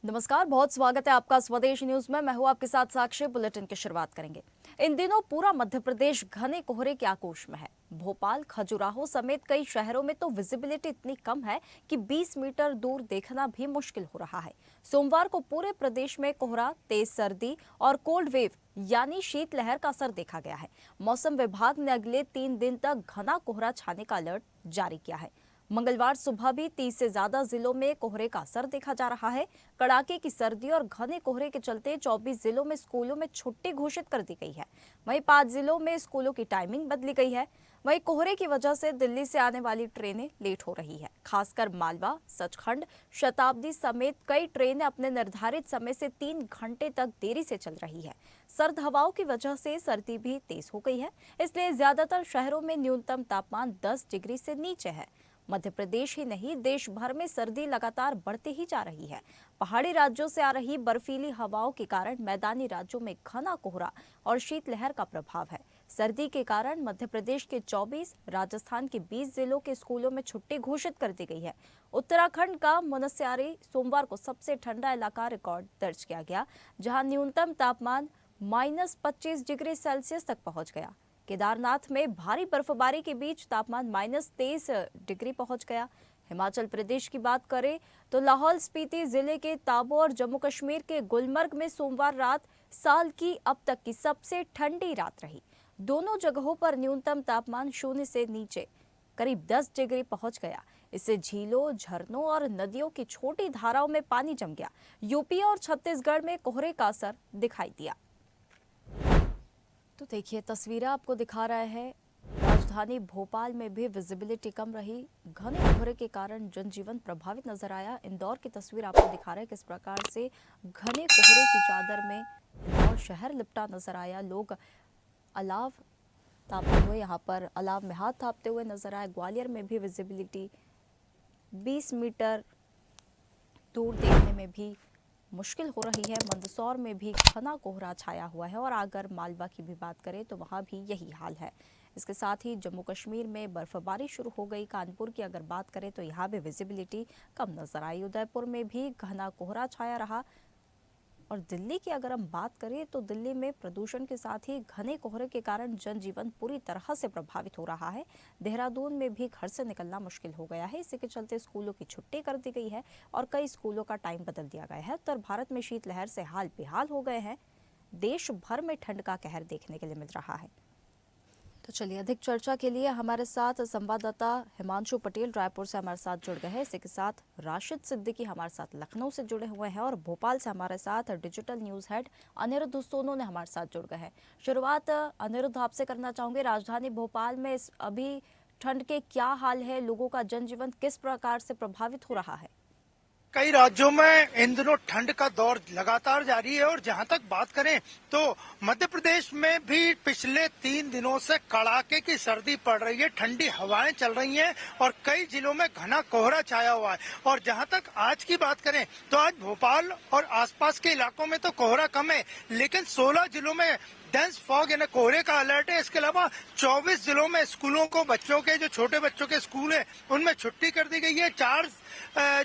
नमस्कार, बहुत स्वागत है आपका स्वदेश न्यूज में। मैं हूं आपके साथ साक्षी। बुलेटिन की शुरुआत करेंगे। इन दिनों पूरा मध्य प्रदेश घने कोहरे के आगोश में है। भोपाल, खजुराहो समेत कई शहरों में तो विजिबिलिटी इतनी कम है कि 20 मीटर दूर देखना भी मुश्किल हो रहा है। सोमवार को पूरे प्रदेश में कोहरा, तेज सर्दी और कोल्ड वेव यानी शीतलहर का असर देखा गया है। मौसम विभाग ने अगले 3 दिन तक घना कोहरा छाने का अलर्ट जारी किया है। मंगलवार सुबह भी 30 से ज्यादा जिलों में कोहरे का असर देखा जा रहा है। कड़ाके की सर्दी और घने कोहरे के चलते 24 जिलों में स्कूलों में छुट्टी घोषित कर दी गई है। वहीं 5 जिलों में स्कूलों की टाइमिंग बदली गई है। वहीं कोहरे की वजह से दिल्ली से आने वाली ट्रेनें लेट हो रही है। खासकर मालवा, सचखंड, शताब्दी समेत कई ट्रेनें अपने निर्धारित समय से 3 घंटे तक देरी से चल रही है। सर्द हवाओं की वजह से सर्दी भी तेज हो गई है, इसलिए ज्यादातर शहरों में न्यूनतम तापमान 10 डिग्री से नीचे है। मध्य प्रदेश ही नहीं, देश भर में सर्दी लगातार बढ़ती ही जा रही है। पहाड़ी राज्यों से आ रही बर्फीली हवाओं के कारण मैदानी राज्यों में घना कोहरा और शीतलहर का प्रभाव है। सर्दी के कारण मध्य प्रदेश के 24, राजस्थान के 20 जिलों के स्कूलों में छुट्टी घोषित कर दी गई है। उत्तराखंड का मुनस्यारी सोमवार को सबसे ठंडा इलाका रिकॉर्ड दर्ज किया गया, जहां न्यूनतम तापमान -25 डिग्री सेल्सियस तक पहुंच गया। केदारनाथ में भारी बर्फबारी के बीच तापमान -23 डिग्री पहुंच गया। हिमाचल प्रदेश की बात करें तो लाहौल स्पीति जिले के ताबो और जम्मू कश्मीर के गुलमर्ग में सोमवार रात साल की अब तक की सबसे ठंडी रात रही। दोनों जगहों पर न्यूनतम तापमान 0 से नीचे करीब 10 डिग्री पहुंच गया। इससे झीलों, झरनों और नदियों की छोटी धाराओं में पानी जम गया। यूपी और छत्तीसगढ़ में कोहरे का असर दिखाई दिया। तो देखिए, तस्वीरें आपको दिखा रहे हैं। राजधानी भोपाल में भी विजिबिलिटी कम रही। घने कोहरे के कारण जनजीवन प्रभावित नजर आया। इंदौर की तस्वीर आपको दिखा रहे हैं किस प्रकार से घने कोहरे की चादर में इंदौर शहर लिपटा नजर आया। लोग अलाव तापते हुए, यहाँ पर अलाव में हाथ थापते हुए नजर आए। ग्वालियर में भी विजिबिलिटी 20 मीटर दूर देखने में भी मुश्किल हो रही है। मंदसौर में भी घना कोहरा छाया हुआ है और अगर मालवा की भी बात करें तो वहां भी यही हाल है। इसके साथ ही जम्मू कश्मीर में बर्फबारी शुरू हो गई। कानपुर की अगर बात करें तो यहाँ भी विजिबिलिटी कम नजर आई। उदयपुर में भी घना कोहरा छाया रहा। और दिल्ली की अगर हम बात करें तो दिल्ली में प्रदूषण के साथ ही घने कोहरे के कारण जनजीवन पूरी तरह से प्रभावित हो रहा है। देहरादून में भी घर से निकलना मुश्किल हो गया है। इसी के चलते स्कूलों की छुट्टी कर दी गई है और कई स्कूलों का टाइम बदल दिया गया है। उत्तर भारत में शीतलहर से हाल बेहाल हो गए हैं। देश भर में ठंड का कहर देखने के लिए मिल रहा है। तो चलिए, अधिक चर्चा के लिए हमारे साथ संवाददाता हिमांशु पटेल रायपुर से हमारे साथ जुड़ गए हैं। इसी के साथ राशिद सिद्दीकी हमारे साथ लखनऊ से जुड़े हुए हैं और भोपाल से हमारे साथ digital news head Aniruddh Sonu ने हमारे साथ जुड़ गए हैं। शुरुआत अनिरुद्ध आपसे करना चाहूँगी। राजधानी भोपाल में अभी ठंड के क्या हाल है? लोगों का जनजीवन किस प्रकार से प्रभावित हो रहा है? कई राज्यों में इन दिनों ठंड का दौर लगातार जारी है और जहां तक बात करें तो मध्य प्रदेश में भी पिछले 3 दिनों से कड़ाके की सर्दी पड़ रही है। ठंडी हवाएं चल रही हैं और कई जिलों में घना कोहरा छाया हुआ है। और जहां तक आज की बात करें तो आज भोपाल और आसपास के इलाकों में तो कोहरा कम है, लेकिन 16 जिलों में डेंस फॉग यानी कोहरे का अलर्ट है। इसके अलावा 24 जिलों में स्कूलों को, बच्चों के जो छोटे बच्चों के स्कूल है उनमें छुट्टी कर दी गई है। 4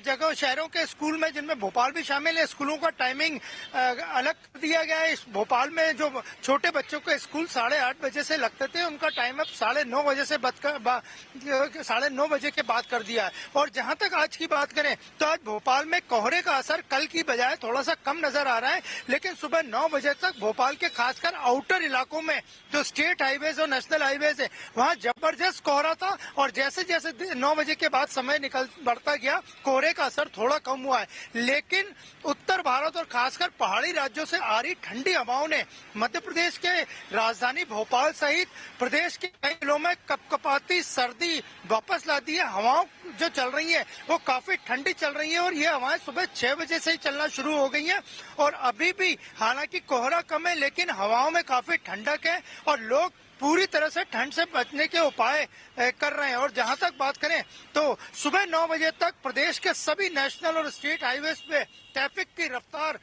जगह शहरों के स्कूल में, जिनमें भोपाल भी शामिल है, स्कूलों का टाइमिंग अलग कर दिया गया है। इस भोपाल में जो छोटे बच्चों के स्कूल 8:30 बजे से लगते थे, उनका टाइम अब 9:30 बजे से 9:30 बजे के बाद कर दिया है। और जहां तक आज की बात करें तो आज भोपाल में कोहरे का असर कल की बजाय थोड़ा सा कम नजर आ रहा है, लेकिन सुबह 9 बजे तक भोपाल के खासकर आउटर इलाकों में जो स्टेट हाईवेज और नेशनल हाईवेज है वहां जबरदस्त कोहरा था। और जैसे जैसे 9 बजे के बाद समय बढ़ता गया, कोहरे का असर थोड़ा कम हुआ है। लेकिन उत्तर भारत और खासकर पहाड़ी राज्यों से आ रही ठंडी हवाओं ने मध्य प्रदेश के राजधानी भोपाल सहित प्रदेश के कई जिलों में कपकपाती सर्दी वापस ला दी है। हवाओं जो चल रही है वो काफी ठंडी चल रही है और ये हवाएं सुबह 6 बजे से ही चलना शुरू हो गई हैं। और अभी भी हालांकि कोहरा कम है, लेकिन हवाओं में काफी ठंडक है और लोग पूरी तरह से ठंड से बचने के उपाय कर रहे हैं। और जहां तक बात करें तो सुबह 9 बजे तक प्रदेश के सभी नेशनल और स्टेट हाईवेज पे ट्रैफिक की रफ्तार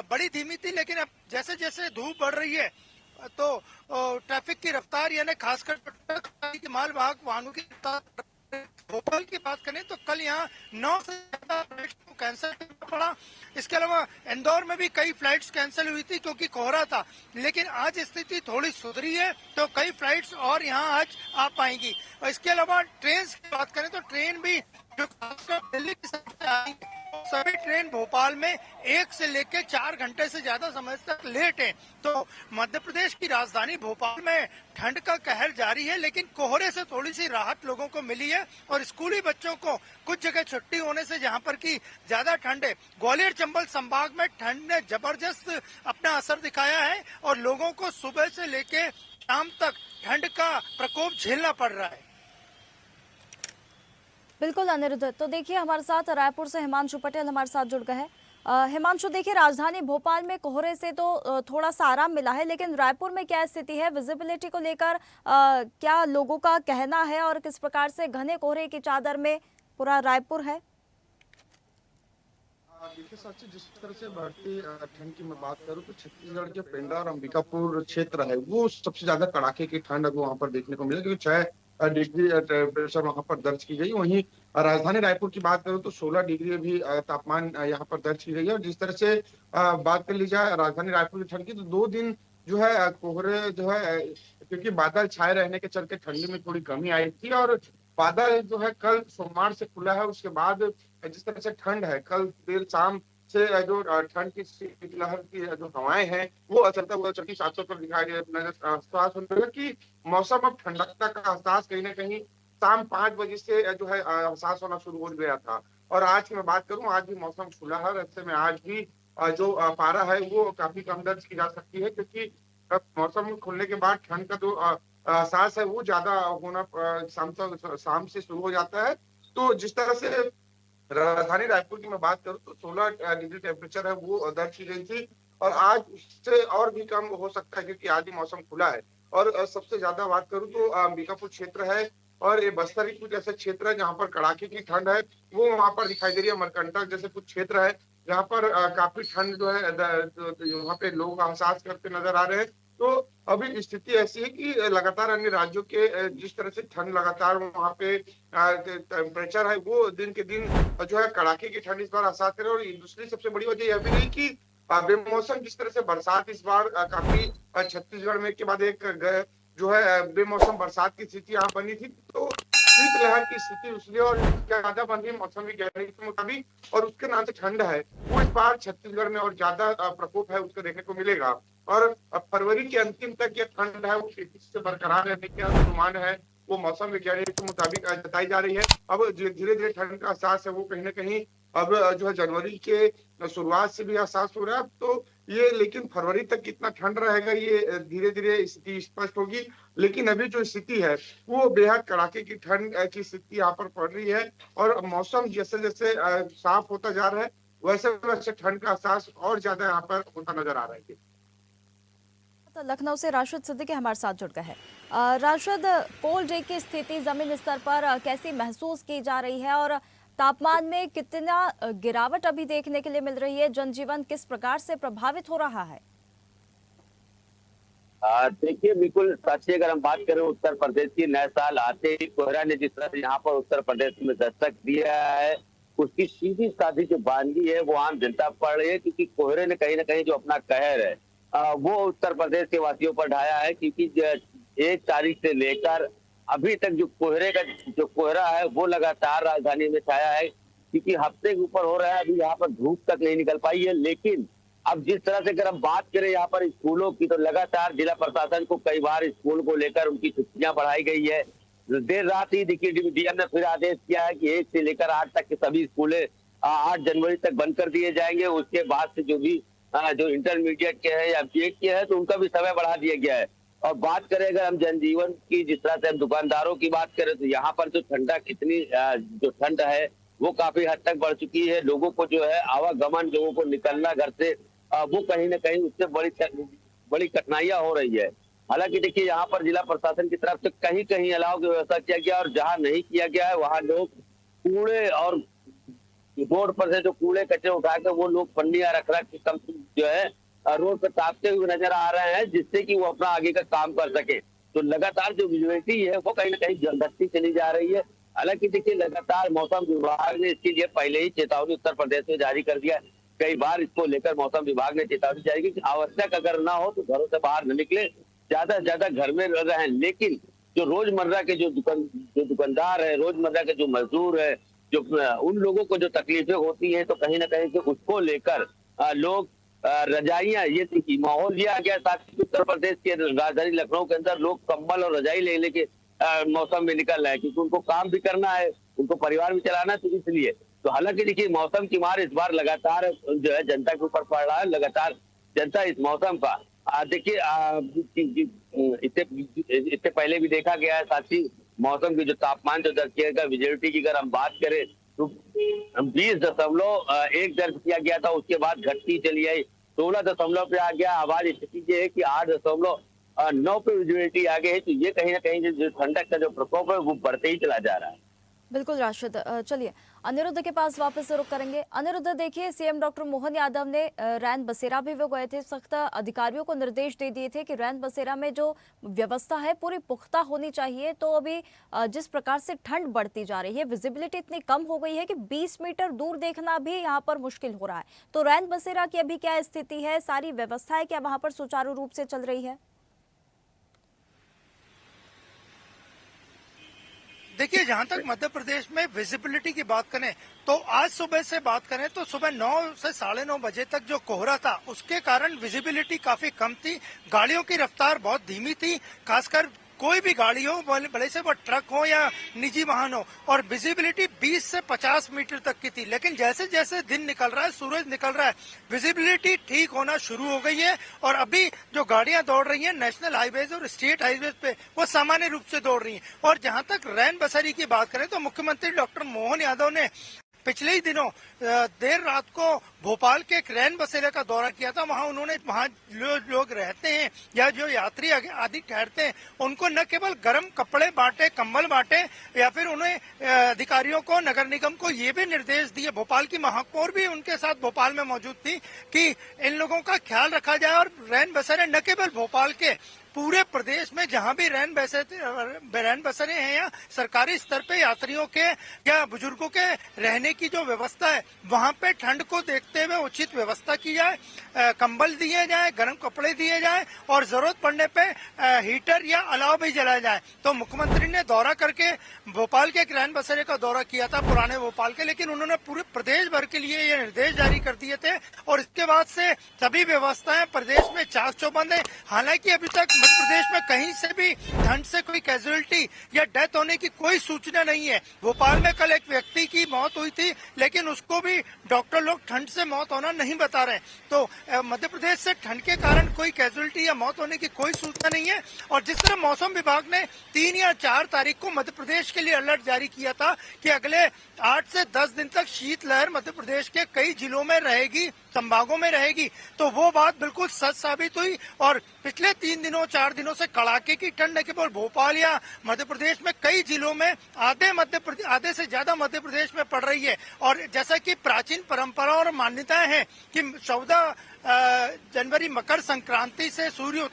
बड़ी धीमी थी, लेकिन अब जैसे जैसे धूप बढ़ रही है तो ट्रैफिक की रफ्तार यानी खासकर माल वाहक वाहनों की रफ्तार भोपाल की बात करें तो कल यहाँ 9 से ज्यादा फ्लाइट्स को कैंसिल करना पड़ा। इसके अलावा इंदौर में भी कई फ्लाइट्स कैंसिल हुई थी क्योंकि कोहरा था, लेकिन आज स्थिति थोड़ी सुधरी है तो कई फ्लाइट्स और यहाँ आज आ पाएंगी। और इसके अलावा ट्रेन की बात करें तो ट्रेन भी जो खासकर दिल्ली की तरफ से आएंगी, सभी ट्रेन भोपाल में 1 से लेकर 4 घंटे से ज्यादा समय तक लेट है। तो मध्य प्रदेश की राजधानी भोपाल में ठंड का कहर जारी है, लेकिन कोहरे से थोड़ी सी राहत लोगों को मिली है और स्कूली बच्चों को कुछ जगह छुट्टी होने से जहां पर की ज्यादा ठंड है, ग्वालियर चंबल संभाग में ठंड ने जबरदस्त अपना असर दिखाया है और लोगों को सुबह से लेके शाम तक ठंड का प्रकोप झेलना पड़ रहा है। बिल्कुल अनिरुद्ध, तो देखिए हमारे साथ रायपुर से हिमांशु पटेल हमारे साथ जुड़ गए हैं। हिमांशु, देखिए राजधानी भोपाल में कोहरे से तो थोड़ा सा आराम मिला है, लेकिन रायपुर में क्या स्थिति है? विजिबिलिटी को लेकर क्या लोगों का कहना है और किस प्रकार से घने कोहरे की चादर में पूरा रायपुर है? देखिए साक्षी, जिस तरह से बढ़ती ठंड की मैं बात करूं तो छत्तीसगढ़ के पेंड्रा और अंबिकापुर क्षेत्र है वो सबसे ज्यादा कड़ाके की ठंड अब वहां पर देखने को मिली, क्योंकि 6 डिग्री टेम्परेचर वहां पर दर्ज की गई। वहीं राजधानी रायपुर की बात करूं तो 16 डिग्री भी तापमान यहाँ पर दर्ज की गई है। और जिस तरह से बात कर ली जाए राजधानी रायपुर की ठंड की, तो 2 दिन जो है कोहरे जो है क्योंकि बादल छाए रहने के चलते ठंडी में थोड़ी कमी आई थी। और बादल जो है कल सोमवार से खुला है, उसके बाद जिस तरह से ठंड है कल देर शाम से जो ठंड की शीतलहर की जो हवाएं हैं वो चलता हुआ चलती 700 पर दिखाई दे एहसास होने लगा कि मौसम अब ठंडकता का एहसास कहीं ना कहीं शाम 5 बजे से जो है एहसास होना शुरू हो गया था। और आज की मैं बात करूं, आज भी मौसम खुला है। ऐसे में आज भी जो पारा है वो काफी कम दर्ज की जा सकती है, क्योंकि मौसम खुलने के बाद ठंड का जो एहसास है वो ज्यादा होना शाम से शुरू हो जाता है। तो जिस तरह से राजधानी रायपुर की मैं बात करूं तो 16 डिग्री टेम्परेचर है वो दर्ज की गई थी। और आज उससे और भी कम हो सकता है क्योंकि आज ही मौसम खुला है। और सबसे ज्यादा बात करूं तो अंबिकापुर क्षेत्र है और ये बस्तर ही कुछ ऐसे क्षेत्र है जहां पर कड़ाके की ठंड है वो वहां पर दिखाई दे रही है। मरकंटक जैसे कुछ क्षेत्र है जहां पर काफी ठंड जो है वहां पे लोग एहसास करते नजर आ रहे हैं। तो अभी स्थिति ऐसी है कि लगातार अन्य राज्यों के जिस तरह से ठंड लगातार वहां पे टेम्परेचर है वो दिन के दिन जो है कड़ाके की ठंड इस बार एहसास करे। और दूसरी सबसे बड़ी वजह यह भी रही कि बेमौसम जिस तरह से बरसात इस बार काफी छत्तीसगढ़ में के बाद एक जो है बेमौसम बरसात की स्थिति यहाँ बनी थी। तो शीतलहर की स्थिति इसलिए और ज्यादा बन रही मौसम वैज्ञानिक के मुताबिक, और उसके नाम से ठंड है वो इस बार छत्तीसगढ़ में और ज्यादा प्रकोप है उसको देखने को मिलेगा। और फरवरी के अंतिम तक ये ठंड है वो तेजी से बरकरार रहने के अनुमान है वो मौसम वैज्ञानिक के मुताबिक जताई जा रही है। अब धीरे धीरे ठंड का एहसास है वो कहीं ना कहीं अब जो है जनवरी के शुरुआत से भी एहसास हो रहा है। तो ये लेकिन फरवरी तक कितना ठंड रहेगा ये धीरे धीरे स्थिति स्पष्ट होगी। लेकिन अभी जो स्थिति है वो बेहद कड़ाके की ठंड की स्थिति यहाँ पर पड़ रही है। और मौसम जैसे जैसे साफ होता जा रहा है वैसे वैसे ठंड का एहसास और ज्यादा यहाँ पर होता नजर आ रहा है। तो लखनऊ से राशिद सिद्दीकी हमारे साथ जुड़ गए हैं। राशिद, कोल्ड डे की स्थिति जमीन स्तर पर कैसी महसूस की जा रही है और तापमान में कितना गिरावट अभी देखने के लिए मिल रही है? जनजीवन किस प्रकार से प्रभावित हो रहा है? देखिए बिल्कुल साक्षी, अगर हम बात करें उत्तर प्रदेश की, नए साल आते ही कोहरा ने जिस तरह से यहाँ पर उत्तर प्रदेश में दस्तक दिया है उसकी सीधी साधी जो बानगी है वो आम जनता पर पड़ रही है, क्योंकि कोहरे ने कहीं ना कहीं जो अपना कहर है वो उत्तर प्रदेश के वासियों पर ढाया है। क्योंकि 1 तारीख से लेकर अभी तक जो कोहरे का जो कोहरा है वो लगातार राजधानी में छाया है, क्योंकि हफ्ते के ऊपर हो रहा है, अभी यहाँ पर धूप तक नहीं निकल पाई है। लेकिन अब जिस तरह से अगर हम बात करें यहाँ पर स्कूलों की, तो लगातार जिला प्रशासन को कई बार स्कूल को लेकर उनकी छुट्टियां बढ़ाई गई है। देर रात ही देखिए डीएम ने फिर आदेश किया है कि 1 से लेकर 8 तक के सभी स्कूलें 8 जनवरी तक बंद कर दिए जाएंगे। उसके बाद से जो भी जो इंटरमीडिएट के हैं या बीएड के हैं तो उनका भी समय बढ़ा दिया गया है। और बात करें अगर हम जनजीवन की, जिस तरह से हम दुकानदारों की बात करें तो यहाँ पर जो ठंडा कितनी जो ठंड है वो काफी हद तक बढ़ चुकी है। लोगों को जो है आवागमन, लोगों को निकलना घर से वो कहीं ना कहीं उससे बड़ी कठिनाइयां हो रही है। हालांकि देखिए यहाँ पर जिला प्रशासन की तरफ से कहीं कहीं अलाव की व्यवस्था किया गया और जहाँ नहीं किया गया है वहाँ लोग कूड़े और रोड पर से जो कूड़े कचरे उठाकर वो लोग पन्नियां रख रख के कम जो है रोड पर तापते हुए नजर आ रहे हैं, जिससे कि वो अपना आगे का काम कर सके। तो लगातार जो विजिबिलिटी है वो कहीं ना कहीं घटती चली जा रही है। हालांकि देखिए लगातार मौसम विभाग ने इसके लिए पहले ही चेतावनी उत्तर प्रदेश में जारी कर दिया है। कई बार इसको लेकर मौसम विभाग ने चेतावनी जारी की कि आवश्यक अगर ना हो तो घरों से बाहर न निकले, ज्यादा से ज्यादा घर में रहें। लेकिन जो रोजमर्रा के जो दुकानदार है, रोजमर्रा के जो मजदूर है, जो उन लोगों को जो तकलीफें होती हैं, तो कहीं ना कहीं से उसको लेकर लोग रजाइयां, ये देखिए माहौल दिया गया। साथ ही उत्तर प्रदेश के राजधानी लखनऊ के अंदर लोग कंबल और रजाई ले लेके मौसम में निकल रहे हैं, क्योंकि उनको काम भी करना है, उनको परिवार भी चलाना है, तो इसलिए। तो हालांकि देखिए मौसम की मार इस बार लगातार जो है जनता के ऊपर पड़ रहा है। लगातार जनता इस मौसम का देखिए इससे इससे पहले भी देखा गया है। साथ ही मौसम की जो तापमान जो दर्ज किया गया, विजिबिलिटी की अगर हम बात करें तो 20.1 दर्ज किया गया था, उसके बाद घटती चली आई 16 पे आ गया। अब आज स्थिति ये है कि 8.9 पे विजिबिलिटी आ गई है। तो ये कहीं ना कहीं जो ठंडक का जो प्रकोप है वो बढ़ते ही चला जा रहा है। बिल्कुल राशिद, चलिए अनिरुद्ध के पास वापस से रुख करेंगे। अनिरुद्ध, देखिए सीएम डॉक्टर मोहन यादव ने रैन बसेरा भी वो गए थे, सख्त अधिकारियों को निर्देश दे दिए थे कि रैन बसेरा में जो व्यवस्था है पूरी पुख्ता होनी चाहिए। तो अभी जिस प्रकार से ठंड बढ़ती जा रही है, विजिबिलिटी इतनी कम हो गई है कि 20 मीटर दूर देखना भी यहाँ पर मुश्किल हो रहा है। तो रैन बसेरा की अभी क्या स्थिति है, सारी व्यवस्थाएं क्या वहां पर सुचारू रूप से चल रही है? देखिए, जहां तक मध्य प्रदेश में विजिबिलिटी की बात करें तो आज सुबह से बात करें तो सुबह 9 से 9:30 बजे तक जो कोहरा था उसके कारण विजिबिलिटी काफी कम थी। गाड़ियों की रफ्तार बहुत धीमी थी, खासकर कोई भी गाड़ी हो, भले से वो ट्रक हो या निजी वाहन हो, और विजिबिलिटी 20 से 50 मीटर तक की थी। लेकिन जैसे जैसे दिन निकल रहा है, सूरज निकल रहा है, विजिबिलिटी ठीक होना शुरू हो गई है। और अभी जो गाड़ियां दौड़ रही हैं नेशनल हाईवेज और स्टेट हाईवेज पे, वो सामान्य रूप से दौड़ रही हैं। और जहां तक रैन बसेरी की बात करें तो मुख्यमंत्री डॉक्टर मोहन यादव ने पिछले ही दिनों देर रात को भोपाल के एक रैन बसेरा का दौरा किया था। वहां जो लोग रहते हैं या जो यात्री आदि ठहरते हैं, उनको न केवल गर्म कपड़े बांटे, कंबल बांटे, या फिर उन्हें अधिकारियों को, नगर निगम को ये भी निर्देश दिए, भोपाल की महापौर भी उनके साथ भोपाल में मौजूद थी, कि इन लोगों का ख्याल रखा जाए। और रैन बसेरे न केवल भोपाल के, पूरे प्रदेश में जहां भी रैन बसेरे हैं या सरकारी स्तर पे यात्रियों के या बुजुर्गों के रहने की जो व्यवस्था है, वहां पे ठंड को देखते हुए उचित व्यवस्था की जाए, कंबल दिए जाए, गर्म कपड़े दिए जाए, और जरूरत पड़ने पे हीटर या अलाव भी जलाया जाए। तो मुख्यमंत्री ने दौरा करके भोपाल के एक रैन बसेरे का दौरा किया था, पुराने भोपाल के, लेकिन उन्होंने पूरे प्रदेश भर के लिए ये निर्देश जारी कर दिए थे। और इसके बाद से सभी व्यवस्थाएं प्रदेश में चाक चौबंद है। हालांकि अभी तक मध्य प्रदेश में कहीं से भी ठंड से कोई कैजुअलिटी या डेथ होने की कोई सूचना नहीं है। भोपाल में कल एक व्यक्ति की मौत हुई थी, लेकिन उसको भी डॉक्टर लोग ठंड से मौत होना नहीं बता रहे। तो मध्य प्रदेश से ठंड के कारण कोई कैजुअलिटी या मौत होने की कोई सूचना नहीं है। और जिस तरह मौसम विभाग ने 3 या 4 तारीख को मध्य प्रदेश के लिए अलर्ट जारी किया था कि अगले 8 से 10 दिन तक शीतलहर मध्य प्रदेश के कई जिलों में रहेगी, संभागों में रहेगी, तो वो बात बिल्कुल सच साबित हुई। और पिछले 3 दिनों 4 दिनों से कड़ाके की ठंड न केवल भोपाल या मध्य प्रदेश में, कई जिलों में आधे से ज्यादा मध्य प्रदेश में पड़ रही है। और जैसा कि प्राचीन परंपरा और मान्यताएं हैं कि 14 जनवरी मकर संक्रांति से सूर्य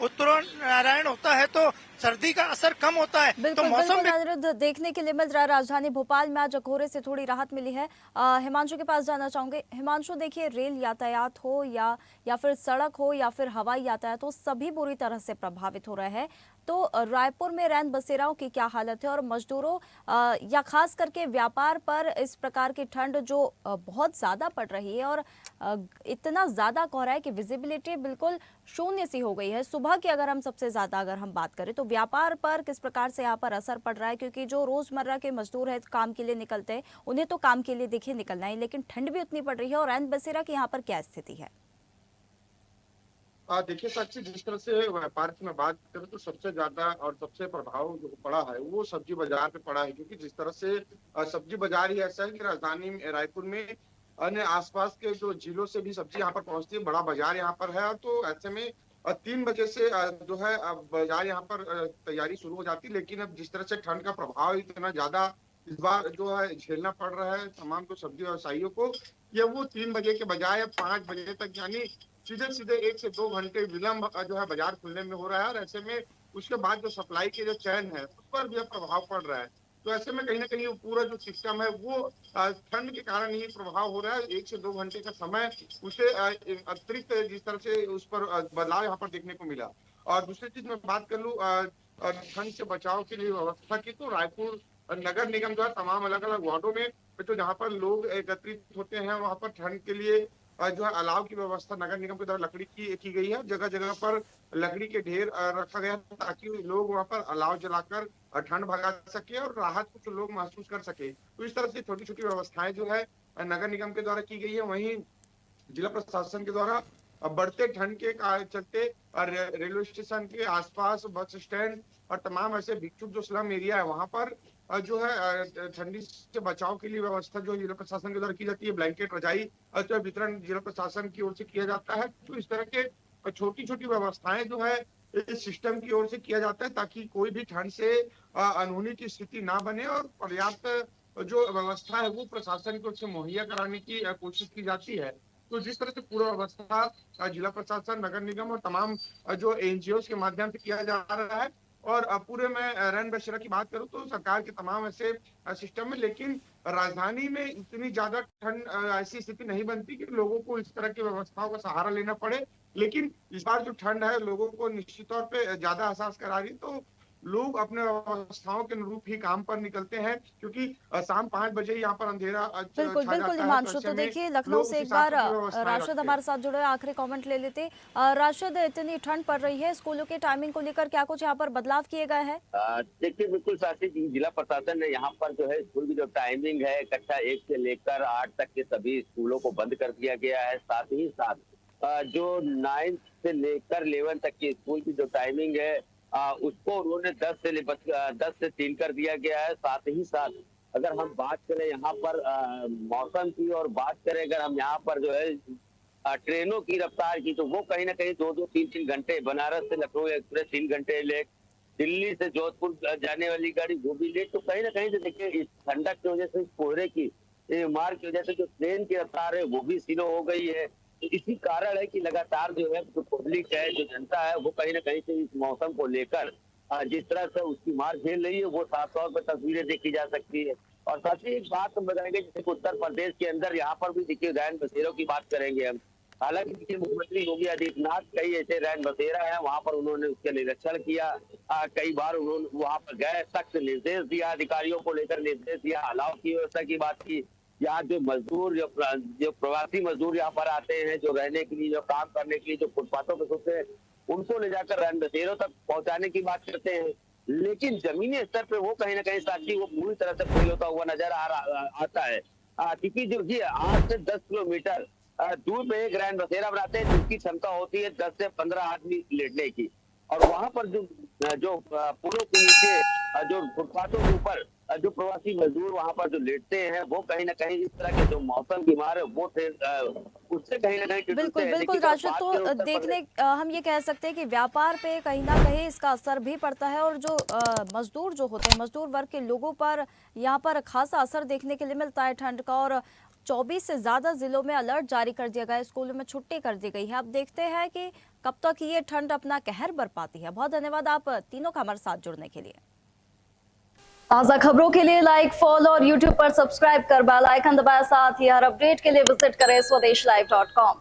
उत्तरायण होता है, तो सर्दी का असर कम होता है। बिल्कुल, तो मौसम बिल्कुल अनिरुद्ध, देखने के लिए मिल रहा है राजधानी भोपाल में आज कोहरे से थोड़ी राहत मिली है। हिमांशु के पास जाना चाहूंगे। हिमांशु, देखिए रेल यातायात हो या फिर सड़क हो या फिर हवाई यातायात हो, सभी बुरी तरह से प्रभावित हो रहे हैं। तो रायपुर में रैन बसेराओं की क्या हालत है, और मजदूरों या खास करके व्यापार पर इस प्रकार की ठंड जो बहुत ज्यादा पड़ रही है, और इतना ज्यादा कोहरा है कि विजिबिलिटी बिल्कुल शून्य सी हो गई है। सुबह की अगर हम सबसे ज्यादा अगर हम बात करें तो व्यापार पर किस प्रकार से यहाँ पर असर पड़ रहा है, क्योंकि जो रोजमर्रा के मजदूर है काम के लिए निकलते हैं, उन्हें तो काम के लिए देखिए निकलना है, लेकिन ठंड भी उतनी पड़ रही है। और रैन बसेरा की यहाँ पर क्या स्थिति है? देखिए साक्षी, जिस तरह से व्यापार की मैं बात करूं तो सबसे ज्यादा और सबसे प्रभाव जो पड़ा है वो सब्जी बाजार पे पड़ा है। क्योंकि जिस तरह से सब्जी बाजार ही ऐसा है कि राजधानी रायपुर में अन्य आसपास के जो जिलों से भी सब्जी यहाँ पर पहुंचती है, बड़ा बाजार यहाँ पर है। तो ऐसे में 3 बजे से जो है बाजार यहाँ पर तैयारी शुरू हो जाती है। लेकिन अब जिस तरह से ठंड का प्रभाव इतना ज्यादा इस बार जो है झेलना पड़ रहा है तमाम को सब्जी व्यवसायियों को, ये वो 3 बजे के बजाय 5 बजे तक, यानी सीधे सीधे 1 से 2 घंटे विलंब जो है बाजार खुलने में हो रहा है। और ऐसे में उसके बाद जो सप्लाई के जो चैन है उस पर भी प्रभाव पड़ रहा है। तो ऐसे में कहीं ना कहीं वो पूरा जो सिस्टम है वो ठंड के कारण ही प्रभाव हो रहा है। 1 से 2 घंटे का समय उसे अतिरिक्त जिस तरह से उस पर बदलाव यहाँ पर देखने को मिला। और दूसरी चीज मैं बात कर लूँ ठंड से बचाव के लिए व्यवस्था की, तो रायपुर नगर निगम जो है तमाम अलग अलग वार्डों में तो जहाँ पर लोग एकत्रित होते हैं वहां पर ठंड के लिए जो है अलाव की व्यवस्था नगर निगम के द्वारा लकड़ी की गई है। जगह जगह पर लकड़ी के ढेर रखा गया ताकि लोग वहां पर अलाव जलाकर ठंड भगा सके और राहत कुछ लोग महसूस कर सके। तो इस तरह से छोटी छोटी व्यवस्थाएं जो है नगर निगम के द्वारा की गई है। वहीं जिला प्रशासन के द्वारा बढ़ते ठंड के चलते रेलवे स्टेशन के आसपास बस स्टैंड और तमाम ऐसे भिक्षुक जो स्लम एरिया है वहां पर जो है ठंडी से बचाव के लिए व्यवस्था जो जिला प्रशासन के द्वारा की जाती है। ब्लैंकेट रजाई जो वितरण जिला प्रशासन की ओर से किया जाता है। तो इस तरह के छोटी छोटी व्यवस्थाएं जो है इस सिस्टम की ओर से किया जाता है ताकि कोई भी ठंड से अनहोनी की स्थिति ना बने और पर्याप्त जो व्यवस्था है वो प्रशासन की ओर से मुहैया कराने की कोशिश की जाती है। तो जिस तरह से पूरा व्यवस्था जिला प्रशासन नगर निगम और तमाम जो एनजीओ के माध्यम से किया जा रहा है और पूरे में रैन बसेरा की बात करूं तो सरकार के तमाम ऐसे सिस्टम में, लेकिन राजधानी में इतनी ज्यादा ठंड ऐसी स्थिति नहीं बनती कि लोगों को इस तरह की व्यवस्थाओं का सहारा लेना पड़े। लेकिन इस बार जो ठंड है लोगों को निश्चित तौर पे ज्यादा एहसास करा रही, तो लोग अपने व्यवस्थाओं के अनुरूप ही काम पर निकलते हैं क्योंकि शाम 5 बजे यहाँ पर अंधेरा बिल्कुल छा बिल्कुल जाता है। हिमांशु, तो तो ऐसे में देखिए लखनऊ लोग से उस एक हिसाब बार से अपनी व्यवस्थाएं राशिद रखते हैं। हमारे साथ जुड़े हैं, आखिरी कमेंट ले लेते। राशिद, इतनी ठंड पड़ रही है, स्कूलों के टाइमिंग को लेकर क्या कुछ यहाँ पर बदलाव किए गए हैं? देखिए बिल्कुल साथी जी, जिला प्रशासन ने यहाँ पर जो है स्कूल की जो टाइमिंग है कक्षा 1 से लेकर 8 तक के सभी स्कूलों को बंद कर दिया गया है। साथ ही साथ जो 9 से लेकर 11 तक की स्कूल की जो टाइमिंग है उसको उन्होंने 10 से 3 कर दिया गया है। साथ ही साथ अगर हम बात करें यहाँ पर मौसम की और बात करें अगर हम यहाँ पर जो है ट्रेनों की रफ्तार की, तो वो कहीं ना कहीं 2-2, 3-3 घंटे, बनारस से लखनऊ एक्सप्रेस 3 घंटे लेट, दिल्ली से जोधपुर जाने वाली गाड़ी वो भी लेट। तो कहीं ना कहीं से देखिए इस ठंडक की वजह से, इस कोहरे की मार की वजह से जो ट्रेन की रफ्तार है वो भी स्लो हो गई है। तो इसी कारण है कि लगातार जो है जो पब्लिक है, जो जनता है, वो कहीं ना कहीं से इस मौसम को लेकर जिस तरह से उसकी मार झेल रही है वो साफ तौर पर तस्वीरें देखी जा सकती है। और साथ ही एक बात हम बताएंगे, जैसे उत्तर प्रदेश के अंदर यहाँ पर भी देखिए रैन बसेरों की बात करेंगे हम। हालांकि देखिए मुख्यमंत्री योगी आदित्यनाथ कई ऐसे रैन बसेरा है वहां पर उन्होंने उसका निरीक्षण किया। कई बार उन्होंने वहां पर गए, सख्त निर्देश दिया, अधिकारियों को लेकर निर्देश दिया, अलाव की व्यवस्था की बात की। यहाँ जो मजदूर जो प्रवासी मजदूर यहाँ पर आते हैं, जो रहने के लिए, जो काम करने के लिए, जो फुटपाथों पर सोते हैं, उनको ले जाकर रैन बसेरों तक पहुंचाने की बात करते हैं। लेकिन जमीनी स्तर पे वो कहीं ना कहीं साथी वो पूरी तरह से फेल होता हुआ नजर आता है। क्योंकि जो ये 8 से 10 किलोमीटर दूर में एक रैन बसेरा बनाते हैं जिसकी क्षमता होती है 10 से 15 आदमी लेटने की। और वहां पर जो पुलों के नीचे जो फुटपाथों के ऊपर जो प्रवासी मजदूर वहां पर जो लेटते हैं, वो कहीं ना कहीं इस तरह के जो मौसम की मार है वो उससे कहीं ना कहीं बिल्कुल बिल्कुल राशिद, तो देखने हम ये कह सकते हैं कि व्यापार पे कहीं ना कहीं इसका असर भी पड़ता है और जो मजदूर जो होते हैं, मजदूर वर्ग के लोगों पर यहाँ पर खासा असर देखने के लिए मिलता है ठंड का। और 24 से ज्यादा जिलों में अलर्ट जारी कर दिया गया है, स्कूलों में छुट्टी कर दी गई है। अब देखते हैं कि कब तक ये ठंड अपना कहर बरपाती है। बहुत धन्यवाद आप तीनों का हमारे साथ जुड़ने के लिए। ताज़ा खबरों के लिए लाइक, फॉलो और यूट्यूब पर सब्सक्राइब कर बेल आइकन दबाएं। साथ ही हर अपडेट के लिए विजिट करें swedeshlive.com।